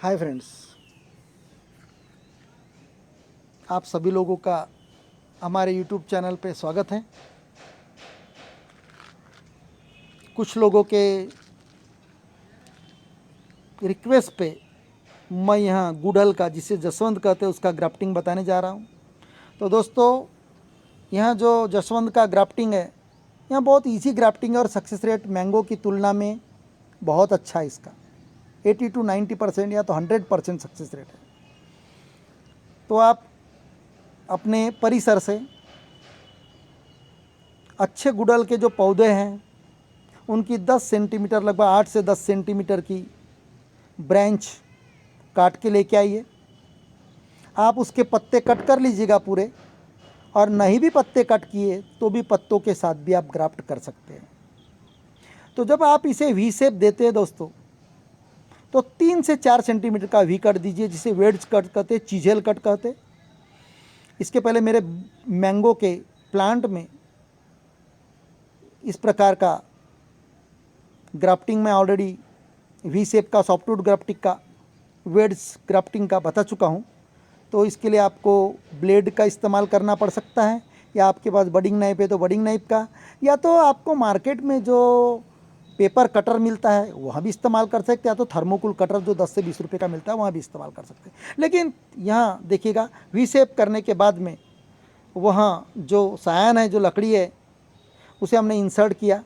Hi friends, आप सभी लोगों का हमारे यूट्यूब चैनल पे स्वागत है। कुछ लोगों के रिक्वेस्ट पे मैं यहाँ गुड़हल का, जिसे जसवंत कहते हैं, उसका ग्राफ्टिंग बताने जा रहा हूँ। तो दोस्तों, यहाँ जो जसवंत का ग्राफ्टिंग है, यहाँ बहुत इजी ग्राफ्टिंग है और सक्सेस रेट मैंगो की तुलना में बहुत अच्छा है। इसका 80 to 90% या तो 100% सक्सेस रेट है। तो आप अपने परिसर से अच्छे गुड़हल के जो पौधे हैं उनकी 10 सेंटीमीटर, लगभग 8 से 10 सेंटीमीटर की ब्रांच काट के लेके आइए। आप उसके पत्ते कट कर लीजिएगा पूरे, और नहीं भी पत्ते कट किए तो भी पत्तों के साथ भी आप ग्राफ्ट कर सकते हैं। तो जब आप इसे वी शेप देते हैं दोस्तों, तो 3 से 4 सेंटीमीटर का वी कट दीजिए, जिसे वेड्स कट कहते, चीजेल कट कहते। इसके पहले मेरे मैंगो के प्लांट में इस प्रकार का ग्राफ्टिंग में ऑलरेडी वी शेप का, सॉफ्टवुड ग्राफ्टिंग का, वेड्स ग्राफ्टिंग का बता चुका हूँ। तो इसके लिए आपको ब्लेड का इस्तेमाल करना पड़ सकता है, या आपके पास बडिंग नाइफ है तो बडिंग नाइफ का, या तो आपको मार्केट में जो पेपर कटर मिलता है वहाँ भी इस्तेमाल कर सकते हैं, या तो थर्मोकूल कटर जो 10 से 20 रुपये का मिलता है वहाँ भी इस्तेमाल कर सकते हैं। लेकिन यहाँ देखिएगा, वी शेप करने के बाद में वहाँ जो सायन है, जो लकड़ी है, उसे हमने इंसर्ट किया।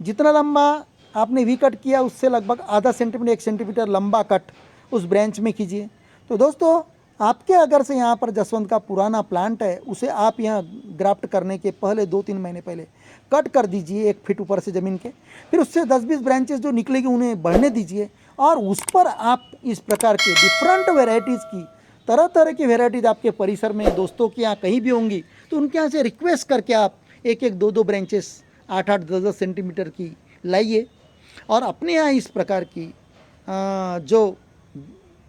जितना लंबा आपने वी कट किया उससे लगभग आधा सेंटीमीटर 1 सेंटीमीटर लंबा कट उस ब्रांच में कीजिए। तो दोस्तों, आपके अगर से यहाँ पर जसवंत का पुराना प्लांट है, उसे आप यहाँ ग्राफ्ट करने के पहले 2-3 महीने पहले कट कर दीजिए 1 फीट ऊपर से ज़मीन के। फिर उससे 10-20 ब्रांचेस जो निकलेगी उन्हें बढ़ने दीजिए, और उस पर आप इस प्रकार के डिफरेंट वेराइटीज़ की, तरह तरह की वेराइटीज़ आपके परिसर में दोस्तों के यहाँ कहीं भी होंगी, तो उनके यहाँ से रिक्वेस्ट करके आप 1-1, 2-2 ब्रांचेस 8-8, 10-10 सेंटीमीटर की लाइए, और अपने यहाँ इस प्रकार की जो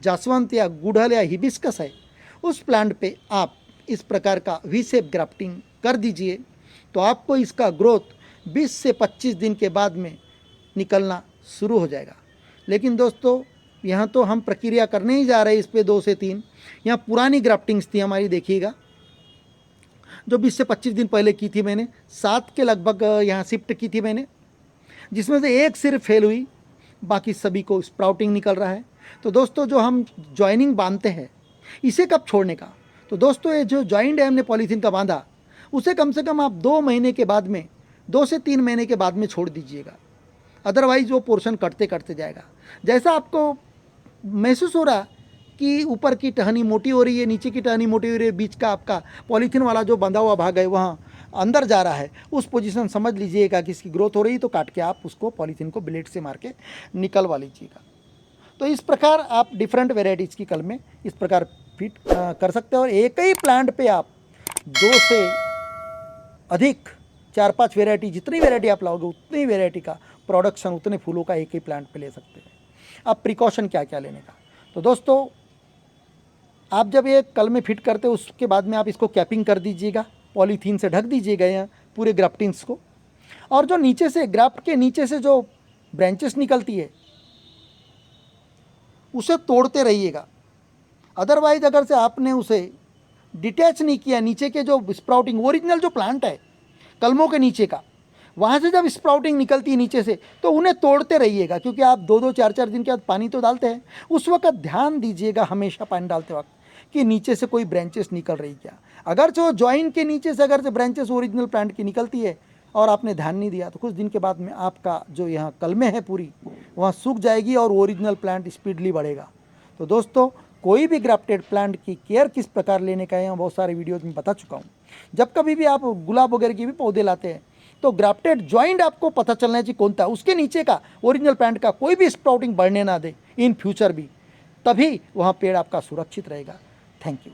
जासवंत या गुड़हल या हिबिस्कस है, उस प्लांट पे आप इस प्रकार का वी शेप ग्राफ्टिंग कर दीजिए। तो आपको इसका ग्रोथ 20 से 25 दिन के बाद में निकलना शुरू हो जाएगा। लेकिन दोस्तों, यहाँ तो हम प्रक्रिया करने ही जा रहे हैं इस पे 2 से 3। यहाँ पुरानी ग्राफ्टिंग्स थी हमारी, देखिएगा, जो 20 से 25 दिन पहले की थी मैंने, 7 के लगभग यहाँ शिफ्ट की थी मैंने, जिसमें से एक सिर्फ फेल हुई, बाकी सभी को स्प्राउटिंग निकल रहा है। तो दोस्तों, जो हम जॉइनिंग बांधते हैं, इसे कब छोड़ने का? तो दोस्तों, ये जो जॉइंट है हमने पॉलीथीन का बांधा, उसे कम से कम आप 2 महीने के बाद में, 2 से 3 महीने के बाद में छोड़ दीजिएगा। अदरवाइज वो पोर्शन कटते कटते जाएगा। जैसा आपको महसूस हो रहा कि ऊपर की टहनी मोटी हो रही है, नीचे की टहनी मोटी हो रही है, बीच का आपका पॉलीथीन वाला जो बंधा हुआ भाग है वहाँ अंदर जा रहा है, उस पोजीशन समझ लीजिएगा कि इसकी ग्रोथ हो रही है, तो काट के आप उसको पॉलीथीन को ब्लेड से मार के निकलवा लीजिएगा। तो इस प्रकार आप डिफरेंट वेराइटीज़ की कल में इस प्रकार फिट कर सकते हैं, और एक ही प्लांट पे आप 2 से अधिक 4-5 वेराइटी, जितनी वेराइटी आप लाओगे उतनी वेराइटी का प्रोडक्शन, उतने फूलों का एक ही प्लांट पे ले सकते हैं। अब प्रिकॉशन क्या क्या लेने का? तो दोस्तों, आप जब ये कल में फिट करते हो उसके बाद में आप इसको कैपिंग कर दीजिएगा, पॉलीथीन से ढक दीजिएगा यहाँ पूरे ग्राफ्टिंग्स को, और जो नीचे से ग्राफ्ट के नीचे से जो ब्रांचेस निकलती है उसे तोड़ते रहिएगा। अदरवाइज अगर से आपने उसे डिटैच नहीं किया, नीचे के जो स्प्राउटिंग ओरिजिनल जो प्लांट है कलमों के नीचे का, वहाँ से जब स्प्राउटिंग निकलती है नीचे से, तो उन्हें तोड़ते रहिएगा, क्योंकि आप 2-2, 4-4 दिन के बाद पानी तो डालते हैं। उस वक्त ध्यान दीजिएगा हमेशा पानी डालते वक्त कि नीचे से कोई ब्रांचेस निकल रही क्या। अगर जो जॉइंट के नीचे से अगर से ब्रांचेस ओरिजिनल प्लांट की निकलती है और आपने ध्यान नहीं दिया, तो कुछ दिन के बाद में आपका जो यहाँ कलमें है पूरी, वहाँ सूख जाएगी और ओरिजिनल प्लांट स्पीडली बढ़ेगा। तो दोस्तों, कोई भी ग्राफ्टेड प्लांट की केयर किस प्रकार लेने का है, यहाँ बहुत सारे वीडियोज़ में बता चुका हूँ। जब कभी भी आप गुलाब वगैरह के भी पौधे लाते हैं, तो ग्राफ्टेड जॉइंट आपको पता चलना चाहिए कौन था, उसके नीचे का ओरिजिनल प्लांट का कोई भी स्प्राउटिंग बढ़ने ना दे इन फ्यूचर भी, तभी वहाँ पेड़ आपका सुरक्षित रहेगा। Thank you.